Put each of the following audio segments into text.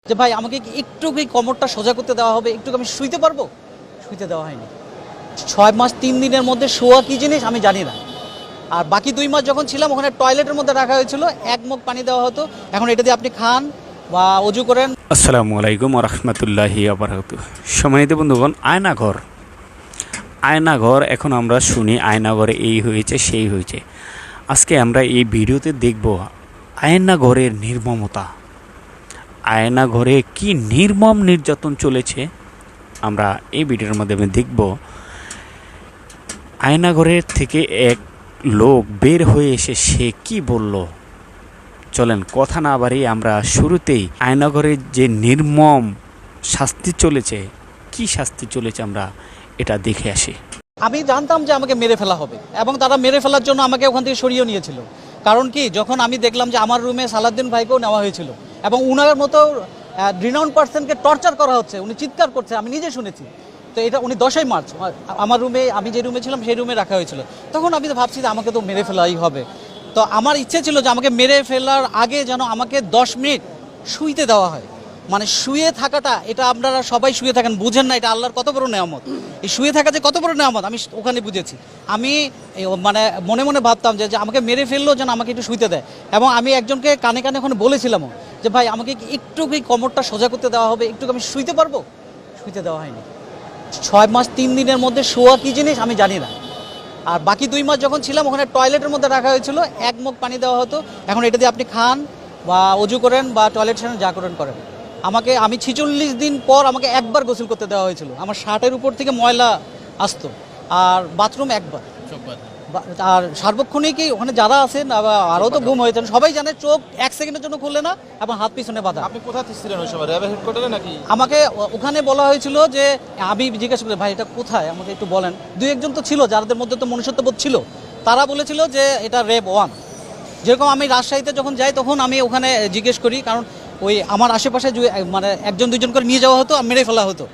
যে ভাই আমাকে কি একটু কি কোমরটা সোজা করতে দেওয়া হবে, একটু আমি শুইতে পারবো, শুইতে দেওয়া হয়নি। 6 মাস 3 দিনের মধ্যে শোয়া কি জিনিস আমি জানি না। আর বাকি 2 মাস যখন ছিলাম ওখানে টয়লেটের মধ্যে রাখা হয়েছিল, এক মুখ পানি দেওয়া হতো। এখন এটা দিয়ে আপনি খান বা অজু করেন। আসসালামু আলাইকুম ওয়া রাহমাতুল্লাহি ওয়া বারাকাতুহু। সম্মানিত বন্ধুগণ, আয়নাঘর আয়নাঘর এখন আমরা শুনি আয়নাঘরে এই হয়েছে সেই হয়েছে। আজকে আমরা এই ভিডিওতে দেখব আয়নাঘরের নির্মমতা, আয়নাঘরে কি নির্মম নির্যাতন চলেছে আমরা এই ভিডিওর মাধ্যমে দেখব। আয়নাঘরের থেকে এক লোক বের হয়ে এসে সে কি বলল, চলেন কথা না বাড়িয়ে আমরা শুরুতেই আয়নাঘরের যে নির্মম শাস্তি চলেছে, কি শাস্তি চলেছে আমরা এটা দেখে আসি। আমি জানতাম যে আমাকে মেরে ফেলা হবে এবং তারা মেরে ফেলার জন্য আমাকে ওখান থেকে সরিয়েও নিয়েছিল। কারণ কি, যখন আমি দেখলাম যে আমার রুমে সালাউদ্দিন ভাইকেও নেওয়া হয়েছিল এবং উনার মতো রিনাউন্ড পার্সনকে টর্চার করা হচ্ছে, উনি চিৎকার করছে, আমি নিজে শুনেছি। তো এটা উনি 10ই মার্চ আমার রুমে, আমি যে রুমে ছিলাম সেই রুমে রাখা হয়েছিল। তখন আমি তো ভাবছি যে আমাকে তো মেরে ফেলাই হবে। তো আমার ইচ্ছে ছিল যে আমাকে মেরে ফেলার আগে যেন আমাকে 10 মিনিট শুইতে দেওয়া হয়। মানে শুয়ে থাকাটা, এটা আপনারা সবাই শুয়ে থাকেন, বুঝেন না এটা আল্লাহর কত বড় নেয়ামত। এই শুয়ে থাকা যে কত বড় নেয়ামত আমি ওখানে বুঝেছি। আমি মানে মনে মনে ভাবতাম যে আমাকে মেরে ফেললো যেন আমাকে একটু শুইতে দেয়। এবং আমি একজনকে কানে কানে ওখানে বলেছিলামও যে ভাই আমাকে কি একটু কি কোমরটা সোজা করতে দেওয়া হবে, একটু আমি শুইতে পারবো, শুইতে দেওয়া হয়নি। 6 মাস 3 দিনের মধ্যে শোয়া কি জিনিস আমি জানি না। আর বাকি 2 মাস যখন ছিলাম ওখানে টয়লেটের মধ্যে রাখা হয়েছিল, এক মুখ পানি দেওয়া হতো। এখন এটা দিয়ে আপনি খান বা অজু করেন বা টয়লেট সারেন, যা করেন করেন। আমি 46 দিন পর আমাকে একবার গোসল করতে দেওয়া হয়েছিল। আমার শার্টের উপর থেকে ময়লা আসতো, আর বাথরুম একবার। আর সার্বক্ষণিকই ওখানে যারা আছেন আরও তো ঘুম হয়েছেন, সবাই জানে চোখ 1 সেকেন্ডের জন্য খুললে না এবং হাত পিছনে বাঁধা। আপনি কোথা থেকে ছিলেন ওই সময়, র্যাবের হেডকোয়ার্টারে নাকি? আমাকে ওখানে বলা হয়েছিল যে, আমি জিজ্ঞাসা করি ভাই এটা কোথায়, আমাকে একটু বলেন। 2-1 জন তো ছিল যাদের মধ্যে তো মনুষ্যত্ববোধ ছিল, তারা বলেছিল যে এটা র্যাব 1। যেরকম আমি রাজশাহীতে যখন যাই তখন আমি ওখানে জিজ্ঞেস করি, কারণ ওই আমার আশেপাশে মানে 1-2 জন করে নিয়ে যাওয়া হতো আর মেরে ফেলা হতো।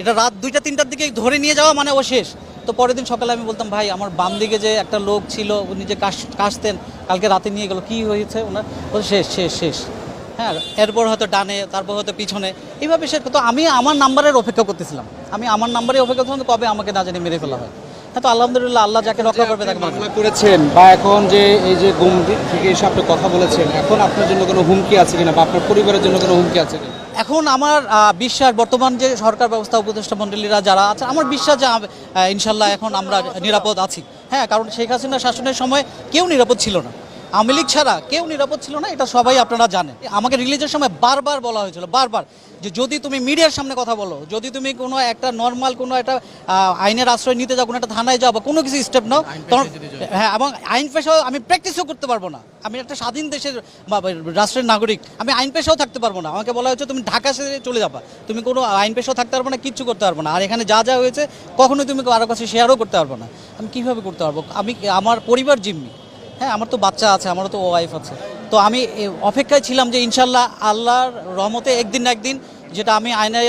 এটা রাত 2টা-3টার দিকে ধরে নিয়ে যাওয়া মানে ও শেষ। তো পরের দিন সকালে আমি বলতাম ভাই আমার বাম দিকে যে একটা লোক ছিল উনি যে কাশতেন, কালকে রাতে নিয়ে গেল, কি হয়েছে ওনার, ও শেষ শেষ শেষ। হ্যাঁ, এরপর হয়তো ডানে, তারপর হয়তো পিছনে, এইভাবে শেষ। তো আমি আমার নাম্বারের অপেক্ষা করতেছিলাম, আমি আমার নাম্বারে অপেক্ষা করছিলাম কবে আমাকে না জানি মেরে ফেলা হয়। হ্যাঁ, তো আলহামদুলিল্লাহ আল্লাহ যাকে রক্ষা করবে তাকে মামলা করেছেন বা এখন যে এই যে গুম থেকে এসে আপনি কথা বলেছেন, এখন আপনার জন্য কোনো হুমকি আছে কিনা বা আপনার পরিবারের জন্য কোনো হুমকি আছে কিনা? এখন আমার বিশ্বাস, বর্তমান যে সরকার ব্যবস্থা উপদেষ্টা মণ্ডলীরা যারা আছে, আমার বিশ্বাস যে ইনশাল্লাহ এখন আমরা নিরাপদ আছি। হ্যাঁ, কারণ শেখ হাসিনা শাসনের সময় কেউ নিরাপদ ছিল না, আওয়ামী লীগ ছাড়া কেউ নিরাপদ ছিল না, এটা সবাই আপনারা জানেন। আমাকে রিলিজের সময় বারবার বলা হয়েছিল, বারবার, যে যদি তুমি মিডিয়ার সামনে কথা বলো, যদি তুমি কোনো একটা নর্মাল কোনো একটা আইনের আশ্রয় নিতে যাও, কোনো একটা থানায় যাও বা কোনো কিছু স্টেপ নাও, তখন হ্যাঁ, এবং আইন পেশাও আমি প্র্যাকটিসও করতে পারবো না। আমি একটা স্বাধীন দেশের রাষ্ট্রের নাগরিক, আমি আইন পেশাও থাকতে পারবো না। আমাকে বলা হচ্ছে তুমি ঢাকা ছেড়ে চলে যাবা, তুমি কোনো আইন পেশাও থাকতে পারবো না, কিচ্ছু করতে পারবো না। আর এখানে যা যা হয়েছে কখনোই তুমি কারো কাছে শেয়ারও করতে পারবো না। আমি কীভাবে করতে পারবো? আমার পরিবার জিম্মি। হ্যাঁ, আমার তো বাচ্চা আছে, আমারও তো ওয়াইফ আছে। তো আমি অপেক্ষায় ছিলাম যে ইনশাল্লাহ আল্লাহর রহমতে একদিন না একদিন যেটা আমি আইনের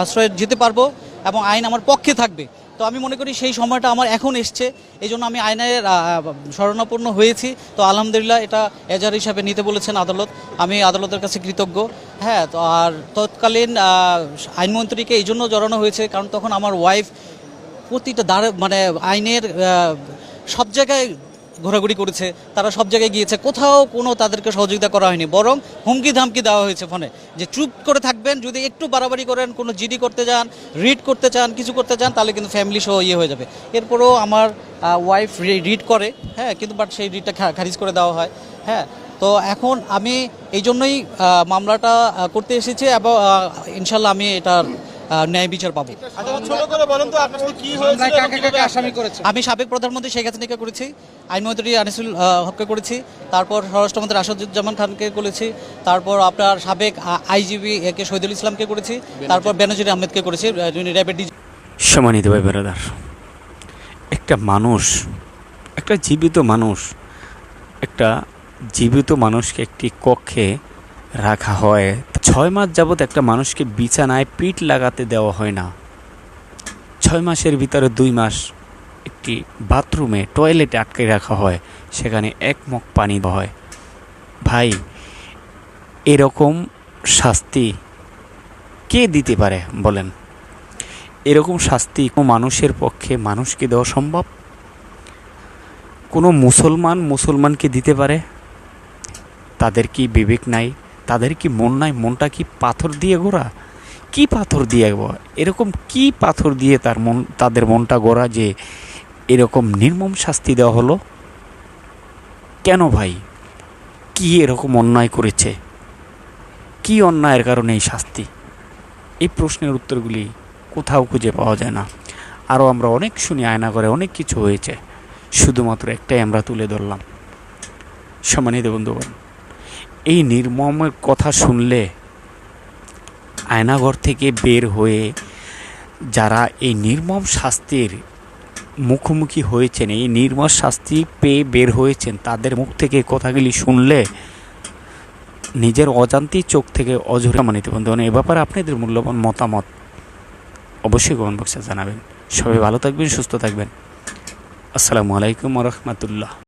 আশ্রয়ে যেতে পারবো এবং আইন আমার পক্ষে থাকবে। তো আমি মনে করি সেই সময়টা আমার এখন এসছে, এই জন্য আমি আইনের শরণাপন্ন হয়েছি। তো আলহামদুলিল্লাহ এটা এজাহার হিসাবে নিতে বলেছেন আদালত, আমি আদালতের কাছে কৃতজ্ঞ। হ্যাঁ, তো আর তৎকালীন আইনমন্ত্রীকে এই জন্য জড়ানো হয়েছে কারণ তখন আমার ওয়াইফ প্রতিটা মানে আইনের সব জায়গায় ঘোরাঘুরি করেছে, তারা সব জায়গায় গিয়েছে, কোথাও কোনো তাদেরকে সহযোগিতা করা হয়নি, বরং হুমকি ধামকি দেওয়া হয়েছে ফোনে যে চুপ করে থাকবেন, যদি একটু বাড়াবাড়ি করেন, কোনো জিডি করতে যান, রিড করতে চান, কিছু করতে চান, তাহলে কিন্তু ফ্যামিলি সহ হয়ে যাবে। এরপরও আমার ওয়াইফ রিড করে, হ্যাঁ, কিন্তু বাট সেই রিডটা খারিজ করে দেওয়া হয়। হ্যাঁ, তো এখন আমি এই জন্যই মামলাটা করতে এসেছি এবং ইনশাল্লাহ আমি এটার ন্যায় বিচার পাবো। আমি সাবেক প্রধানমন্ত্রী শেখ হাসিনাকে করেছি, আইনমন্ত্রী আনিসুল হককে করেছি, তারপর স্বরাষ্ট্রমন্ত্রী আসাদুজ্জামান খানকে করেছি, তারপর আপনার সাবেক আইজিপি কে শহীদুল ইসলামকে করেছি, তারপর বেনজির আহমেদকে করেছি, র্যাবের ডিজি। সম্মানিত ভাই ব্রাদার, একটা মানুষ, একটা জীবিত মানুষকে একটি কক্ষে রাখা হয়। 6 মাস যাবৎ একটা মানুষকে বিছানায় পিঠ লাগাতে দেওয়া হয় না। 6 মাসের ভিতরে 2 মাস একটি বাথরুমে, টয়লেটে আটকে রাখা হয়, সেখানে এক মগ পানি দেওয়া হয়। ভাই, এরকম শাস্তি কে দিতে পারে বলেন? এরকম শাস্তি কোনো মানুষের পক্ষে মানুষকে দেওয়া সম্ভব? কোনো মুসলমানকে দিতে পারে? তাদের কি বিবেক নাই? তাদের কি মন নাই? মনটা কি পাথর দিয়ে গড়া? কি পাথর দিয়ে গড়া? এরকম কি পাথর দিয়ে তাদের মনটা গড়া যে এরকম নির্মম শাস্তি দেওয়া হলো? কেন ভাই? কি এরকম অন্যায় করেছে? কি অন্যায়ের কারণে এই শাস্তি? এই প্রশ্নের উত্তরগুলি কোথাও খুঁজে পাওয়া যায় না। আরও আমরা অনেক শুনি আয়নাঘরে অনেক কিছু হয়েছে, শুধুমাত্র একটাই আমরা তুলে ধরলাম। সম্মানিত বন্ধুগণ, এই নির্মমের কথা শুনলে আয়নাঘর থেকে বের হয়ে যারা এই নির্মম শাস্তির মুখোমুখি হয়েছেন, এই নির্মম শাস্তি পেয়ে বের হয়েছেন, তাদের মুখ থেকে কথাগুলি শুনলে নিজের অজান্তেই চোখ থেকে অঝরে। সম্মানিত বন্ধুগণ, এ ব্যাপারে আপনাদের মূল্যবান মতামত অবশ্যই কমেন্ট বক্সে জানাবেন। সবাই ভালো থাকবেন, সুস্থ থাকবেন। আসসালামু আলাইকুম ওয়া রাহমাতুল্লাহ।